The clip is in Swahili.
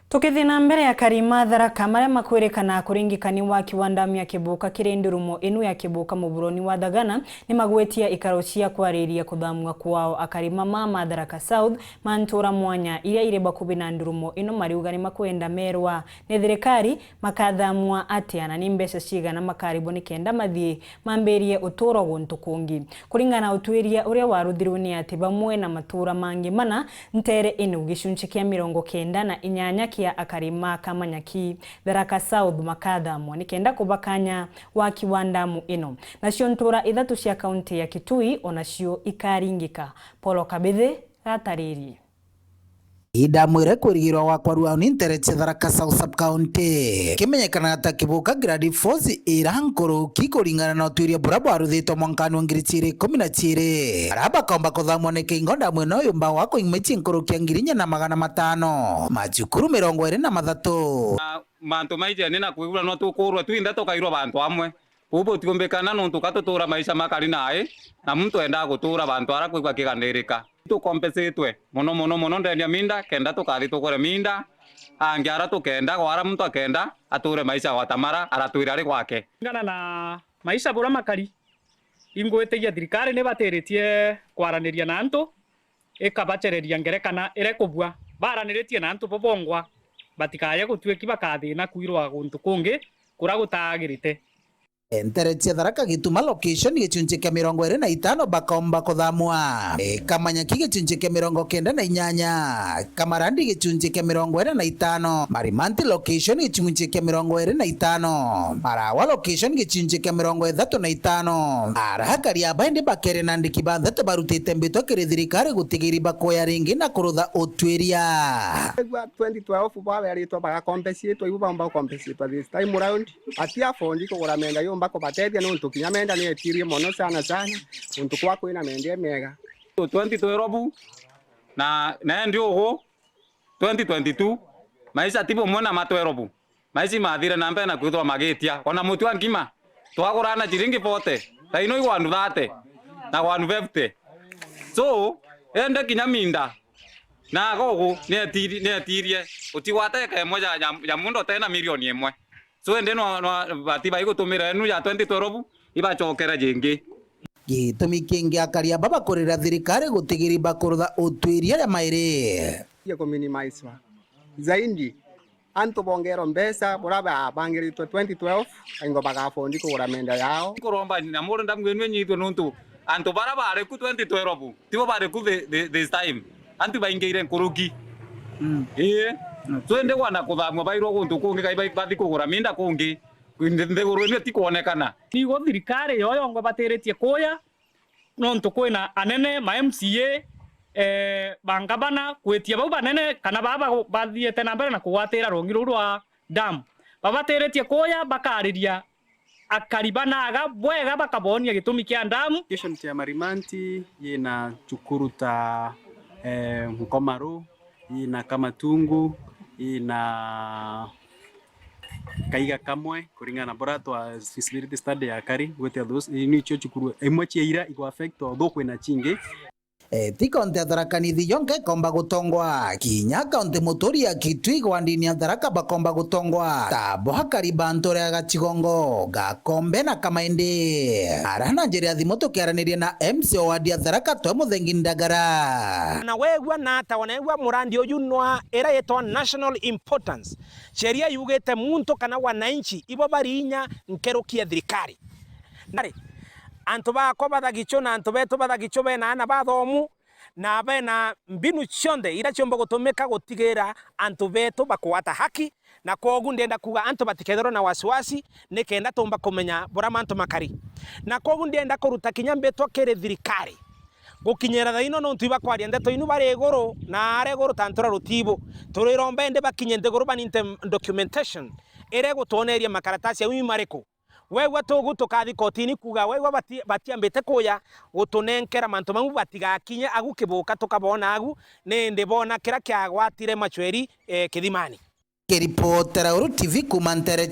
Tukithina mbere ya Karima Tharaka maria makwirikana kuringikani wa kiwandamu ya Kibuka kiri ndurumo inu ya Kibuka muburoni wa Thagana ni magwetia ikaro cia kwariria kuthamwa kwao akarima ma Tharaka South mantura mwanya iria ire bakubi na ndurumo inu mariuga ni makwenda merwa ni thirikari makathamwa atia na ni mbeca cigana makaribo ni kenda mathie mamberie uturo guntu kungi kuringana utwiria uria waruthirwe ni ati bamwe na matura mangi mana ntere inu gicunche kia 98 ya akarima kamanyaki Tharaka South makathamwa ni kenda kubakanya wa kiwandamu ino nacio ntura ithatu cia kaunti ya Kitui onacio ikaringika. Polo Kabithe atariri ida mwire kurigirwa wa kwaru ni interest Tharaka South sub county kimenyekana ta Kibuka grade 4 irankoro kikuringana na tuiria burabo aruthito mwankani wa 2012 araba komba kuthamwa ni kingonda mweno yumba wako imechi nkoro kia 4,500 majukuru 23 mantu maije nina kuigura no tukurwa twinda tukairwa bantu amwe ubo tiombekana no tukatutura maisha makari nae na muntu enda gutura bantu ara kuigwa kiganirika tukompensatwe muno ndenia minda kenda tukathi tukore minda angiara tukenda gwara muntu akenda ature maisha watamara aratuira ri gwake ngana na maisha bura makari ingwetegia thirikari ni bateretie kwaraniria na antu ikabachereria ngerekana ire kubua baraniritie na antu bobongwa batikaye gutweki bakathina kuirwa guntu kungi kura gutagirite interest ya Tharaka gituma location gicunche kia 25 bakomba kuthamwa kamanyaki gicunche kia 98 kamarandi gicunche kia 45 marimanti location gicunche kia 25 marawa location gicunche kia 35 arahakaria baindi bakere nandi kibanthete barutite mbito kiri thirikari gutigiri bakoya ringi na kurutha utwiria 2012 baberitwo bagakompensatwo ibu bamba kompensatwo this time round atia fondi kugura menda yo mbako batedia no ntukinya menda ni etirie mono sana untu kwako ina mende mega 2012 na ndio ho 2022 maisha tipo mwana matwerobu maisha mathire na mbe na kwithwa magetia ona mutu wa ngima twagurana chiringi pote taino igwandu thate na gwandu 50 so ende kinya minda na gogo ni etirie utiwate ka moja ya mundo tena milioni 1 so ende no batiba igutumira enu ya 2012 ibachokera jingi gitumi kingi akaria baba kurira thirikari gutigiri bakurutha utwiria ya mairi ya minimize zaindi antu bongero mbesa buraba bangiritwe 2012 aingo bagafondi kugura menda yao kuromba na muru ndamgwenwe nyitwe nuntu antu baraba are ku 2012 tibo bare ku this time antu baingeire nkuruki so ende wana kuthamwa bairwo guntu kungi kai bathi kugura minda kungi ndegurwe ni tikuonekana ni go thirikari yoyo ngo bateretie kuya no ntu kwina anene ma MCA bangabana kwetia bau banene kana baba bathiete na mbere na kugwatira rongi rwa dam babateretie kuya bakariria akaribanaga bwega bakabonia gitumi kia dam station ya Marimanti yina chukuruta Nkomaru ina Kamatungu ina Kaiga kamwe kuringana na borato wa feasibility study ya kari gwete those ni cho chukuru emwe ira iko affect tho kwina chingi tikonte Tharaka ni thionge komba gutongwa kinya kaunti muturi ya Kitui gwandini ya Tharaka bakomba gutongwa tabo hakari bantore ya Gachigongo gakombe na Kamainde arana njeri athimoto kiaranirie na MCO wa Tharaka to muthengi Ndagara na wegwa na tawanegwa murandi oyunwa era yeto national importance sheria yugete muntu kana wananchi ibo barinya nkerukia thirikari nari antu bako bathagicho na antu beto bathagicho bena na bathomu na bena mbinu chonde ira chombo gutumika gutigira antu beto bakwata haki na kogu ndenda kuga antu batikethero na wasiwasi nikenda tumba kumenya bora mantu makari na kogu ndenda kuruta kinyambeto kere thirikari gukinyera thaino no ntuiba kwaria ndeto inu bare iguru na are iguru tantura rutibo turirombe nde bakinyente guru baninte documentation ere gutoneria makaratasi ya mariko wewe tugu tukathi kotini kuga wewe batiambite kuya gutunenkera mantu mamu batigakinye agu Kibuka tukabona agu nende bona kira kyagwatire machweri kithimani kiripotera uru TV kumantere